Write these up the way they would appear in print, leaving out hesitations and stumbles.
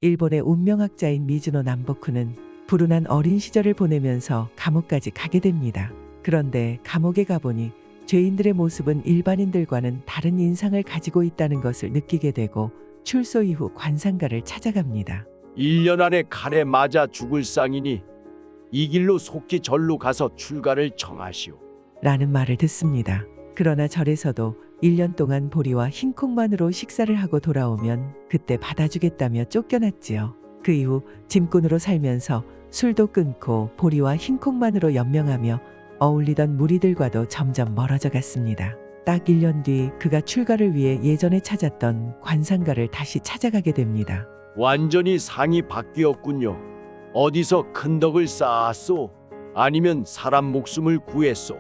일본의 운명학자인 미즈노 남보쿠는 불운한 어린 시절을 보내면서 감옥까지 가게 됩니다. 그런데 감옥에 가보니 죄인들의 모습은 일반인들과는 다른 인상을 가지고 있다는 것을 느끼게 되고 출소 이후 관상가를 찾아갑니다. 1년 안에 칼에 맞아 죽을 상이니 이 길로 속히 절로 가서 출가를 청하시오. 라는 말을 듣습니다. 그러나 절에서도 1년 동안 보리와 흰콩만으로 식사를 하고 돌아오면 그때 받아주겠다며 쫓겨났지요. 그 이후 짐꾼으로 살면서 술도 끊고 보리와 흰콩만으로 연명하며 어울리던 무리들과도 점점 멀어져 갔습니다. 딱 1년 뒤 그가 출가를 위해 예전에 찾았던 관상가를 다시 찾아가게 됩니다. 완전히 상이 바뀌었군요. 어디서 큰 덕을 쌓았소? 아니면 사람 목숨을 구했소?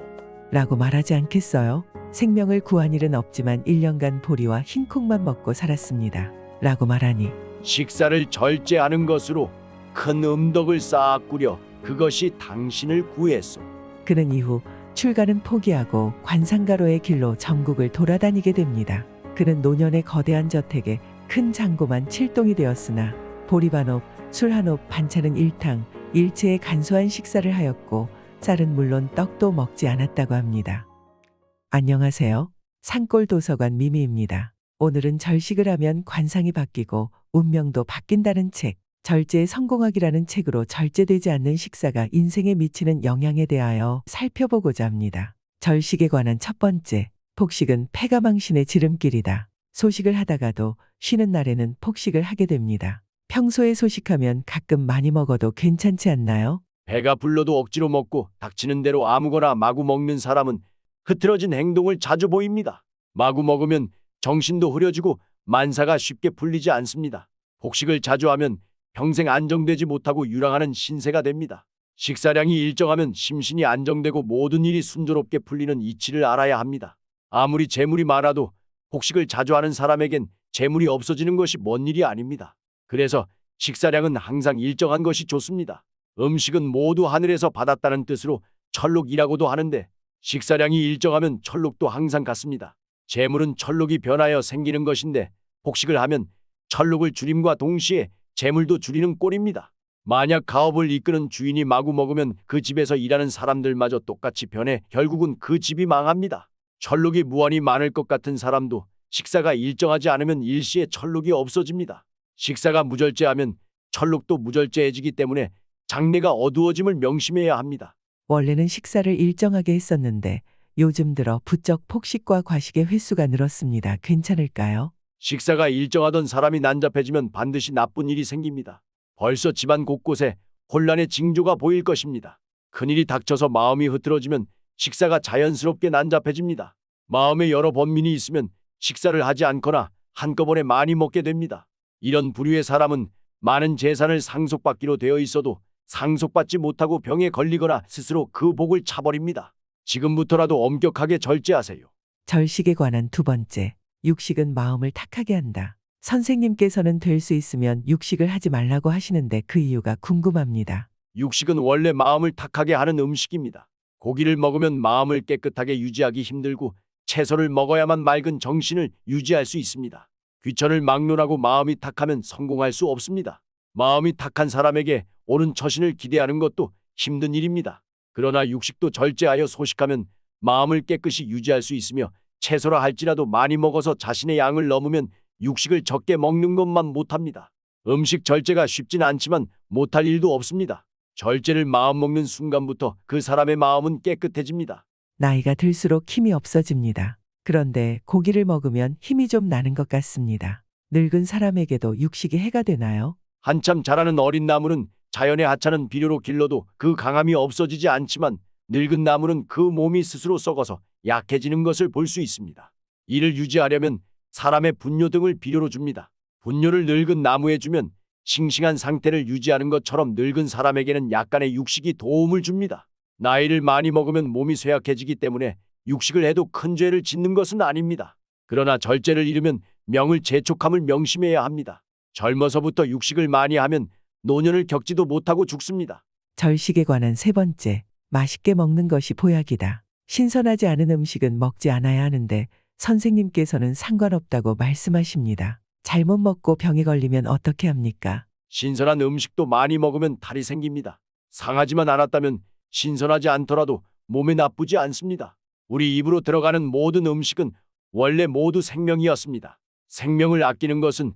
라고 말하지 않겠어요? 생명을 구한 일은 없지만 1년간 보리와 흰콩만 먹고 살았습니다. 라고 말하니 식사를 절제하는 것으로 큰 음덕을 쌓았구려. 그것이 당신을 구했소. 그는 이후 출가는 포기하고 관상가로의 길로 전국을 돌아다니게 됩니다. 그는 노년의 거대한 저택에 큰 장고만 7동이 되었으나 보리반업, 술 한 홉, 반찬은 1탕, 일체의 간소한 식사를 하였고 쌀은 물론 떡도 먹지 않았다고 합니다. 안녕하세요. 산골도서관 미미입니다. 오늘은 절식을 하면 관상이 바뀌고 운명도 바뀐다는 책, 절제의 성공학이라는 책으로 절제되지 않는 식사가 인생에 미치는 영향에 대하여 살펴보고자 합니다. 절식에 관한 첫 번째, 폭식은 패가망신의 지름길이다. 소식을 하다가도 쉬는 날에는 폭식을 하게 됩니다. 평소에 소식하면 가끔 많이 먹어도 괜찮지 않나요? 배가 불러도 억지로 먹고 닥치는 대로 아무거나 마구 먹는 사람은 흐트러진 행동을 자주 보입니다. 마구 먹으면 정신도 흐려지고 만사가 쉽게 풀리지 않습니다. 폭식을 자주 하면 평생 안정되지 못하고 유랑하는 신세가 됩니다. 식사량이 일정하면 심신이 안정되고 모든 일이 순조롭게 풀리는 이치를 알아야 합니다. 아무리 재물이 많아도 폭식을 자주 하는 사람에겐 재물이 없어지는 것이 먼 일이 아닙니다. 그래서 식사량은 항상 일정한 것이 좋습니다. 음식은 모두 하늘에서 받았다는 뜻으로 철록이라고도 하는데 식사량이 일정하면 철록도 항상 같습니다. 재물은 철록이 변하여 생기는 것인데 폭식을 하면 철록을 줄임과 동시에 재물도 줄이는 꼴입니다. 만약 가업을 이끄는 주인이 마구 먹으면 그 집에서 일하는 사람들마저 똑같이 변해 결국은 그 집이 망합니다. 철록이 무한히 많을 것 같은 사람도 식사가 일정하지 않으면 일시에 철록이 없어집니다. 식사가 무절제하면 철록도 무절제해지기 때문에 장래가 어두워짐을 명심해야 합니다. 원래는 식사를 일정하게 했었는데 요즘 들어 부쩍 폭식과 과식의 횟수가 늘었습니다. 괜찮을까요? 식사가 일정하던 사람이 난잡해지면 반드시 나쁜 일이 생깁니다. 벌써 집안 곳곳에 혼란의 징조가 보일 것입니다. 큰일이 닥쳐서 마음이 흐트러지면 식사가 자연스럽게 난잡해집니다. 마음에 여러 번민이 있으면 식사를 하지 않거나 한꺼번에 많이 먹게 됩니다. 이런 부류의 사람은 많은 재산을 상속받기로 되어 있어도 상속받지 못하고 병에 걸리거나 스스로 그 복을 차버립니다. 지금부터라도 엄격하게 절제하세요. 절식에 관한 두 번째, 육식은 마음을 탁하게 한다. 선생님께서는 될 수 있으면 육식을 하지 말라고 하시는데 그 이유가 궁금합니다. 육식은 원래 마음을 탁하게 하는 음식입니다. 고기를 먹으면 마음을 깨끗하게 유지하기 힘들고 채소를 먹어야만 맑은 정신을 유지할 수 있습니다. 귀천을 막론하고 마음이 탁하면 성공할 수 없습니다. 마음이 탁한 사람에게 옳은 처신을 기대하는 것도 힘든 일입니다. 그러나 육식도 절제하여 소식하면 마음을 깨끗이 유지할 수 있으며 채소라 할지라도 많이 먹어서 자신의 양을 넘으면 육식을 적게 먹는 것만 못합니다. 음식 절제가 쉽진 않지만 못할 일도 없습니다. 절제를 마음먹는 순간부터 그 사람의 마음은 깨끗해집니다. 나이가 들수록 힘이 없어집니다. 그런데 고기를 먹으면 힘이 좀 나는 것 같습니다. 늙은 사람에게도 육식이 해가 되나요? 한참 자라는 어린 나무는 자연의 하찮은 비료로 길러도 그 강함이 없어지지 않지만 늙은 나무는 그 몸이 스스로 썩어서 약해지는 것을 볼 수 있습니다. 이를 유지하려면 사람의 분뇨 등을 비료로 줍니다. 분뇨를 늙은 나무에 주면 싱싱한 상태를 유지하는 것처럼 늙은 사람에게는 약간의 육식이 도움을 줍니다. 나이를 많이 먹으면 몸이 쇠약해지기 때문에 육식을 해도 큰 죄를 짓는 것은 아닙니다. 그러나 절제를 잃으면 명을 재촉함을 명심해야 합니다. 젊어서부터 육식을 많이 하면 노년을 겪지도 못하고 죽습니다. 절식에 관한 세 번째, 맛있게 먹는 것이 보약이다. 신선하지 않은 음식은 먹지 않아야 하는데 선생님께서는 상관없다고 말씀하십니다. 잘못 먹고 병에 걸리면 어떻게 합니까? 신선한 음식도 많이 먹으면 탈이 생깁니다. 상하지만 않았다면 신선하지 않더라도 몸에 나쁘지 않습니다. 우리 입으로 들어가는 모든 음식은 원래 모두 생명이었습니다. 생명을 아끼는 것은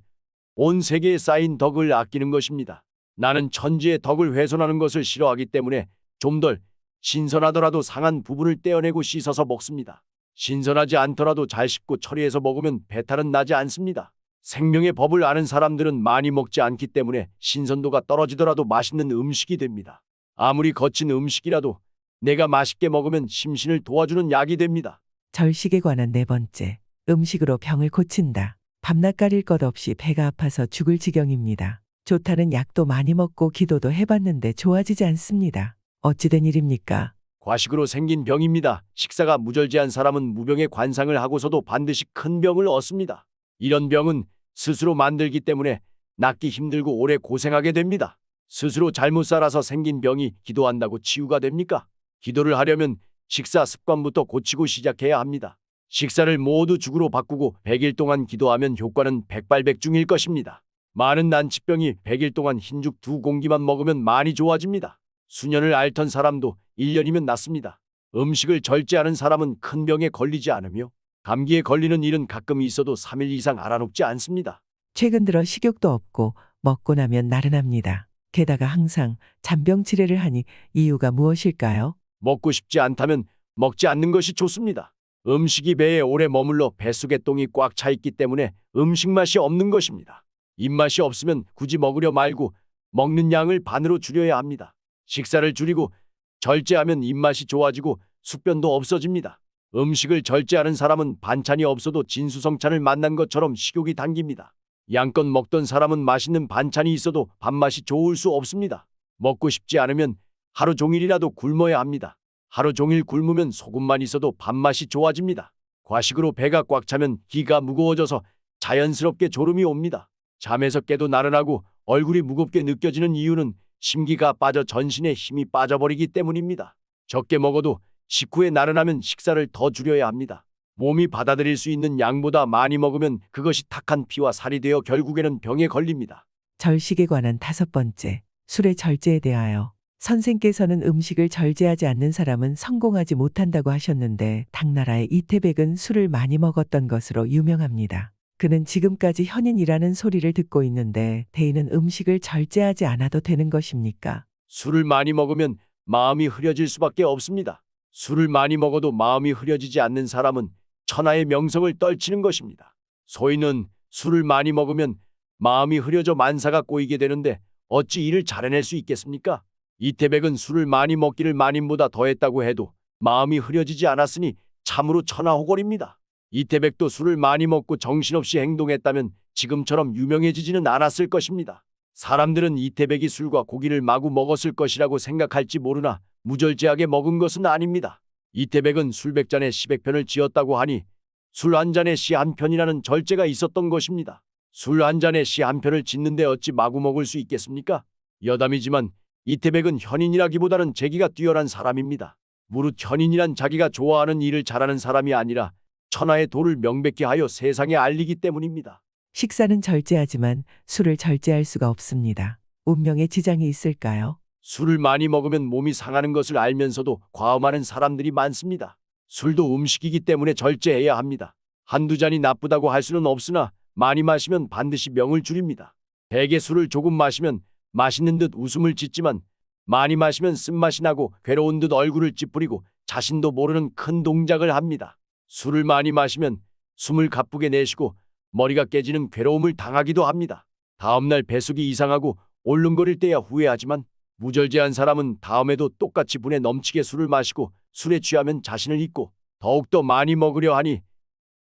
온 세계에 쌓인 덕을 아끼는 것입니다. 나는 천지의 덕을 훼손하는 것을 싫어하기 때문에 좀 덜 신선하더라도 상한 부분을 떼어내고 씻어서 먹습니다. 신선하지 않더라도 잘 씹고 처리해서 먹으면 배탈은 나지 않습니다. 생명의 법을 아는 사람들은 많이 먹지 않기 때문에 신선도가 떨어지더라도 맛있는 음식이 됩니다. 아무리 거친 음식이라도 내가 맛있게 먹으면 심신을 도와주는 약이 됩니다. 절식에 관한 네 번째. 음식으로 병을 고친다. 밤낮 가릴 것 없이 배가 아파서 죽을 지경입니다. 좋다는 약도 많이 먹고 기도도 해봤는데 좋아지지 않습니다. 어찌된 일입니까? 과식으로 생긴 병입니다. 식사가 무절제한 사람은 무병의 관상을 하고서도 반드시 큰 병을 얻습니다. 이런 병은 스스로 만들기 때문에 낫기 힘들고 오래 고생하게 됩니다. 스스로 잘못 살아서 생긴 병이 기도한다고 치유가 됩니까? 기도를 하려면 식사 습관부터 고치고 시작해야 합니다. 식사를 모두 죽으로 바꾸고 100일 동안 기도하면 효과는 백발백중일 것입니다. 많은 난치병이 100일 동안 흰죽 2공기만 먹으면 많이 좋아집니다. 수년을 앓던 사람도 1년이면 낫습니다. 음식을 절제하는 사람은 큰 병에 걸리지 않으며 감기에 걸리는 일은 가끔 있어도 3일 이상 알아놓지 않습니다. 최근 들어 식욕도 없고 먹고 나면 나른합니다. 게다가 항상 잔병 치레를 하니 이유가 무엇일까요? 먹고 싶지 않다면 먹지 않는 것이 좋습니다. 음식이 배에 오래 머물러 뱃속에 똥이 꽉 차 있기 때문에 음식 맛이 없는 것입니다. 입맛이 없으면 굳이 먹으려 말고 먹는 양을 반으로 줄여야 합니다. 식사를 줄이고 절제하면 입맛이 좋아지고 숙변도 없어집니다. 음식을 절제하는 사람은 반찬이 없어도 진수성찬을 만난 것처럼 식욕이 당깁니다. 양껏 먹던 사람은 맛있는 반찬이 있어도 밥맛이 좋을 수 없습니다. 먹고 싶지 않으면 하루 종일이라도 굶어야 합니다. 하루 종일 굶으면 소금만 있어도 밥맛이 좋아집니다. 과식으로 배가 꽉 차면 기가 무거워져서 자연스럽게 졸음이 옵니다. 잠에서 깨도 나른하고 얼굴이 무겁게 느껴지는 이유는 심기가 빠져 전신에 힘이 빠져버리기 때문입니다. 적게 먹어도 식후에 나른하면 식사를 더 줄여야 합니다. 몸이 받아들일 수 있는 양보다 많이 먹으면 그것이 탁한 피와 살이 되어 결국에는 병에 걸립니다. 절식에 관한 다섯 번째. 술의 절제에 대하여. 선생께서는 음식을 절제하지 않는 사람은 성공하지 못한다고 하셨는데 당나라의 이태백은 술을 많이 먹었던 것으로 유명합니다. 그는 지금까지 현인이라는 소리를 듣고 있는데 대인은 음식을 절제하지 않아도 되는 것입니까? 술을 많이 먹으면 마음이 흐려질 수밖에 없습니다. 술을 많이 먹어도 마음이 흐려지지 않는 사람은 천하의 명성을 떨치는 것입니다. 소인은 술을 많이 먹으면 마음이 흐려져 만사가 꼬이게 되는데 어찌 이를 잘해낼 수 있겠습니까? 이태백은 술을 많이 먹기를 마님보다 더했다고 해도 마음이 흐려지지 않았으니 참으로 천하호걸입니다. 이태백도 술을 많이 먹고 정신없이 행동했다면 지금처럼 유명해지지는 않았을 것입니다. 사람들은 이태백이 술과 고기를 마구 먹었을 것이라고 생각할지 모르나 무절제하게 먹은 것은 아닙니다. 이태백은 술 100잔에 시백편을 지었다고 하니 술 한 잔에 시 한 편이라는 절제가 있었던 것입니다. 술 한 잔에 시 한 편을 짓는데 어찌 마구 먹을 수 있겠습니까? 여담이지만 이태백은 현인이라기보다는 재기가 뛰어난 사람입니다. 무릇 현인이란 자기가 좋아하는 일을 잘하는 사람이 아니라 천하의 도를 명백히 하여 세상에 알리기 때문입니다. 식사는 절제하지만 술을 절제할 수가 없습니다. 운명에 지장이 있을까요? 술을 많이 먹으면 몸이 상하는 것을 알면서도 과음하는 사람들이 많습니다. 술도 음식이기 때문에 절제해야 합니다. 한두 잔이 나쁘다고 할 수는 없으나 많이 마시면 반드시 명을 줄입니다. 대개 술을 조금 마시면 맛있는 듯 웃음을 짓지만 많이 마시면 쓴맛이 나고 괴로운 듯 얼굴을 찌푸리고 자신도 모르는 큰 동작을 합니다. 술을 많이 마시면 숨을 가쁘게 내쉬고 머리가 깨지는 괴로움을 당하기도 합니다. 다음날 배속이 이상하고 얼른거릴 때야 후회하지만 무절제한 사람은 다음에도 똑같이 분에 넘치게 술을 마시고 술에 취하면 자신을 잊고 더욱더 많이 먹으려 하니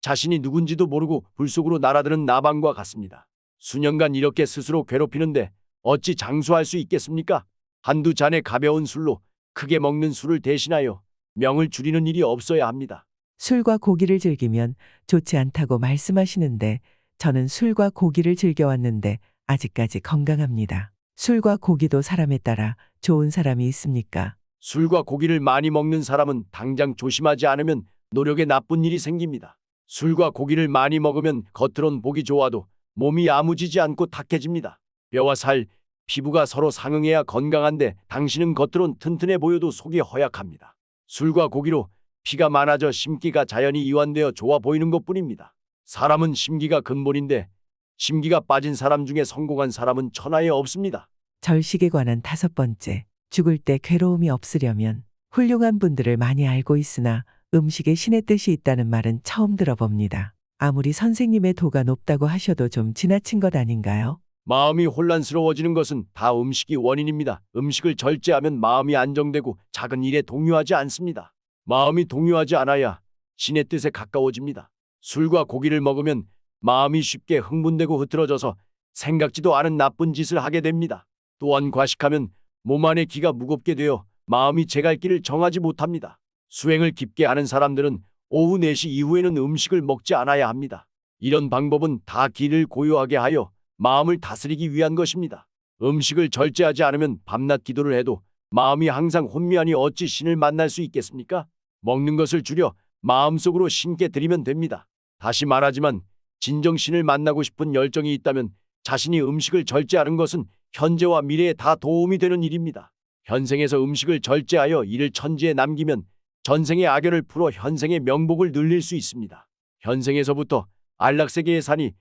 자신이 누군지도 모르고 불 속으로 날아드는 나방과 같습니다. 수년간 이렇게 스스로 괴롭히는데 어찌 장수할 수 있겠습니까? 한두 잔의 가벼운 술로 크게 먹는 술을 대신하여 명을 줄이는 일이 없어야 합니다. 술과 고기를 즐기면 좋지 않다고 말씀하시는데 저는 술과 고기를 즐겨왔는데 아직까지 건강합니다. 술과 고기도 사람에 따라 좋은 사람이 있습니까? 술과 고기를 많이 먹는 사람은 당장 조심하지 않으면 노력에 나쁜 일이 생깁니다. 술과 고기를 많이 먹으면 겉으론 보기 좋아도 몸이 야무지지 않고 탁해집니다. 뼈와 살, 피부가 서로 상응해야 건강한데 당신은 겉으론 튼튼해 보여도 속이 허약합니다. 술과 고기로 피가 많아져 심기가 자연히 이완되어 좋아 보이는 것뿐입니다. 사람은 심기가 근본인데 심기가 빠진 사람 중에 성공한 사람은 천하에 없습니다. 절식에 관한 5번째, 죽을 때 괴로움이 없으려면 훌륭한 분들을 많이 알고 있으나 음식에 신의 뜻이 있다는 말은 처음 들어봅니다. 아무리 선생님의 도가 높다고 하셔도 좀 지나친 것 아닌가요? 마음이 혼란스러워지는 것은 다 음식이 원인입니다. 음식을 절제하면 마음이 안정되고 작은 일에 동요하지 않습니다. 마음이 동요하지 않아야 신의 뜻에 가까워집니다. 술과 고기를 먹으면 마음이 쉽게 흥분되고 흐트러져서 생각지도 않은 나쁜 짓을 하게 됩니다. 또한 과식하면 몸 안의 기가 무겁게 되어 마음이 제갈 길을 정하지 못합니다. 수행을 깊게 하는 사람들은 오후 4시 이후에는 음식을 먹지 않아야 합니다. 이런 방법은 다 기를 고요하게 하여 마음을 다스리기 위한 것입니다. 음식을 절제하지 않으면 밤낮 기도를 해도 마음이 항상 혼미하니 어찌 신을 만날 수 있겠습니까? 먹는 것을 줄여 마음속으로 신께 드리면 됩니다. 다시 말하지만 진정신을 만나고 싶은 열정이 있다면 자신이 음식을 절제하는 것은 현재와 미래에 다 도움이 되는 일입니다. 현생에서 음식을 절제하여 이를 천지에 남기면 전생의 악연을 풀어 현생의 명복을 늘릴 수 있습니다. 현생에서부터 안락세계에 사니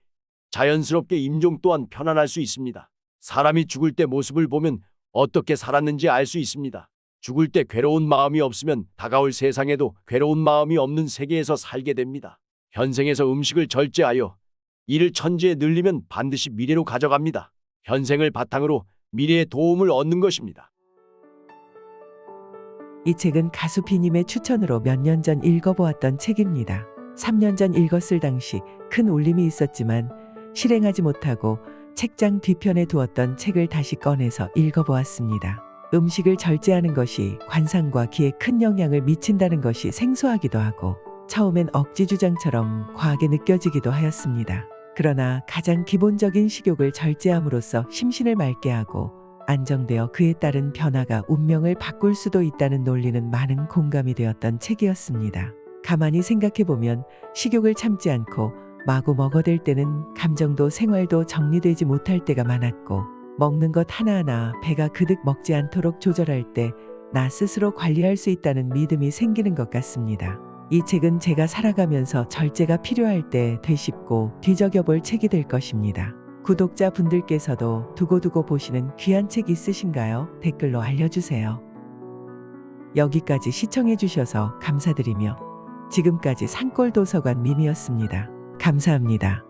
자연스럽게 임종 또한 편안할 수 있습니다. 사람이 죽을 때 모습을 보면 어떻게 살았는지 알 수 있습니다. 죽을 때 괴로운 마음이 없으면 다가올 세상에도 괴로운 마음이 없는 세계에서 살게 됩니다. 현생에서 음식을 절제하여 이를 천지에 늘리면 반드시 미래로 가져갑니다. 현생을 바탕으로 미래의 도움을 얻는 것입니다. 이 책은 가수 비님의 추천으로 몇 년 전 읽어보았던 책입니다. 3년 전 읽었을 당시 큰 울림이 있었지만 실행하지 못하고 책장 뒤편에 두었던 책을 다시 꺼내서 읽어보았습니다. 음식을 절제하는 것이 관상과 기에 큰 영향을 미친다는 것이 생소하기도 하고 처음엔 억지 주장처럼 과하게 느껴지기도 하였습니다. 그러나 가장 기본적인 식욕을 절제함으로써 심신을 맑게 하고 안정되어 그에 따른 변화가 운명을 바꿀 수도 있다는 논리는 많은 공감이 되었던 책이었습니다. 가만히 생각해보면 식욕을 참지 않고 마구 먹어댈 때는 감정도 생활도 정리되지 못할 때가 많았고 먹는 것 하나하나 배가 그득 먹지 않도록 조절할 때 나 스스로 관리할 수 있다는 믿음이 생기는 것 같습니다. 이 책은 제가 살아가면서 절제가 필요할 때 되짚고 뒤적여볼 책이 될 것입니다. 구독자분들께서도 두고두고 보시는 귀한 책 있으신가요? 댓글로 알려주세요. 여기까지 시청해주셔서 감사드리며 지금까지 산골도서관 미미였습니다. 감사합니다.